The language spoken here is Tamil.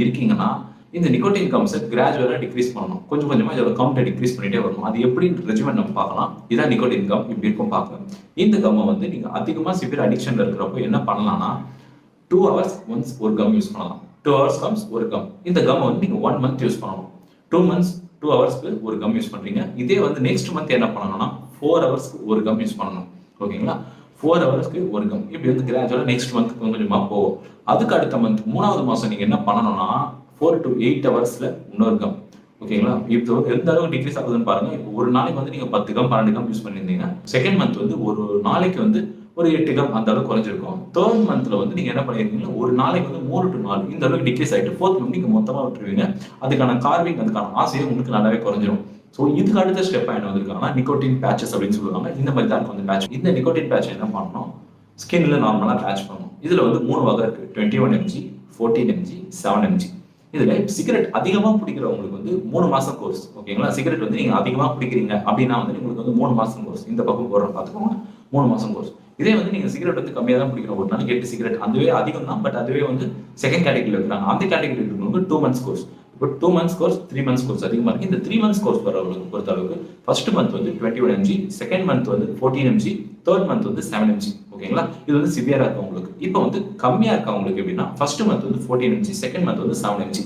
இருக்கீங்கன்னா இந்த நிக்கோட்டின் கம்ஸை கிராஜுவலாக டிக்ரீஸ் பண்ணணும். கொஞ்சம் கொஞ்சமாக இதோட கவுண்டை டிக்ரீஸ் பண்ணிட்டே வரணும். அது எப்படின்னு ரெஜிமெண்ட் நம்ம பார்க்கலாம். இதான் நிக்கோட்டின் கம் இப்படி இருக்கும் பார்க்கலாம். இந்த கம்மை வந்து நீங்கள் அதிகமாக சிவியர் அடிக்ஷனில் இருக்கிறப்போ என்ன பண்ணலாம்னா 2 hours ஒன்ஸ் ஒரு கம் யூஸ் பண்ணலாம். 2 hours கம்ஸ் ஒரு கம். இந்த கம் வந்து நீங்கள் 1 month யூஸ் பண்ணணும். 2 months 2 ஹவர்ஸ்க்கு ஒரு கம் யூஸ் பண்ணுறீங்க. இதே வந்து நெக்ஸ்ட் மந்த் என்ன பண்ணணும்னா 4 ஹவர்ஸ்க்கு ஒரு கம் யூஸ் பண்ணணும். ஓகேங்களா? 4 ஹவர்ஸ்க்கு ஒரு கம். இப்படி வந்து கிராஜுவலாக நெக்ஸ்ட் மந்த் கொஞ்சம் கொஞ்சமாக போகும். அதுக்கு அடுத்த மந்த் 3வது மாதம் நீங்கள் என்ன பண்ணணும்னா 4 to 8 ஹவர்ஸ்ல இன்னொரு கம். ஓகேங்களா? இப்போ எந்த அளவுக்கு டிக்ரீஸ் ஆகுதுன்னு பாருங்க. இப்போ ஒரு நாளைக்கு வந்து நீங்க 10 கம் 12 கம் யூஸ் பண்ணியிருந்தீங்க. செகண்ட் மந்த் வந்து ஒரு நாளைக்கு வந்து ஒரு 8 கம் அந்த அளவுக்கு குறைஞ்சிருக்கும். தேர்ட் மந்த்ல வந்து நீங்க என்ன பண்ணிருக்கீங்கன்னா ஒரு நாளைக்கு வந்து 3 to 4 இந்த அளவுக்கு டிக்ரீஸ் ஆயிட்டு ஃபோர்த் மந்த் நீங்க மொத்தமா விட்டுருவீங்க. அதுக்கான கார்விங் அதுக்கான ஆசையை உங்களுக்கு நல்லாவே குறைஞ்சிரும். ஸோ இதுக்கு அடுத்த ஸ்டெப் என்ன வந்திருக்காங்கன்னா நிக்கோட்டின் பேச்சஸ் அப்படின்னு சொல்லுவாங்க. இந்த மாதிரி தான் வந்து பேட்ச். இந்த நிக்கோட்டின் பேட்ச் என்ன பண்ணணும், ஸ்கின்ல நார்மலா பேட்ச் பண்ணணும். இதுல வந்து 3 வகை இருக்கு. 21 mg, 14 mg, 7 mg. இதுல சிகரெட் அதிகமா பிடிக்கிறவங்களுக்கு வந்து 3 மாசம் கோர்ஸ். ஓகேங்களா? சிகரெட் வந்து நீங்க அதிகமா பிடிக்கிறீங்க அப்படின்னா வந்து உங்களுக்கு வந்து 3 மாசம் கோர்ஸ். இந்த பக்கம் போடுற பார்த்துக்கோங்க, 3 மாசம் கோர்ஸ். இதே வந்து நீங்க சிகரெட் வந்து கம்மியா தான் பிடிக்கிறோம், ஒரு நாளைக்கு 8 சிகரெட், அதுவே அதிகம் தான். பட் அதுவே வந்து செகண்ட் கேட்டகரியில் இருக்கிறாங்க. அந்த கேட்டகரி இருக்கிறவங்களுக்கு 2 months கோர்ஸ். இப்போ 2 months கோர்ஸ், 3 months கோர்ஸ் அதிகமா இருக்கு. இந்த 3 months கோர்ஸ் வரவங்களுக்கு பொறுத்த அளவுக்கு ஃபர்ஸ்ட் மந்த் வந்து 21 mg, செகண்ட் மந்த் வந்து 14 mg, தேர்ட் மந்த் வந்து 7 mg. ஓகேங்களா? இது வந்து சிவியரா இருக்கவங்களுக்கு. இப்போ வந்து கம்மியா இருக்கவங்களுக்கு எப்படின்னா ஃபர்ஸ்ட் மந்த் வந்து 14 mg, செகண்ட் மந்த் வந்து 7 mg.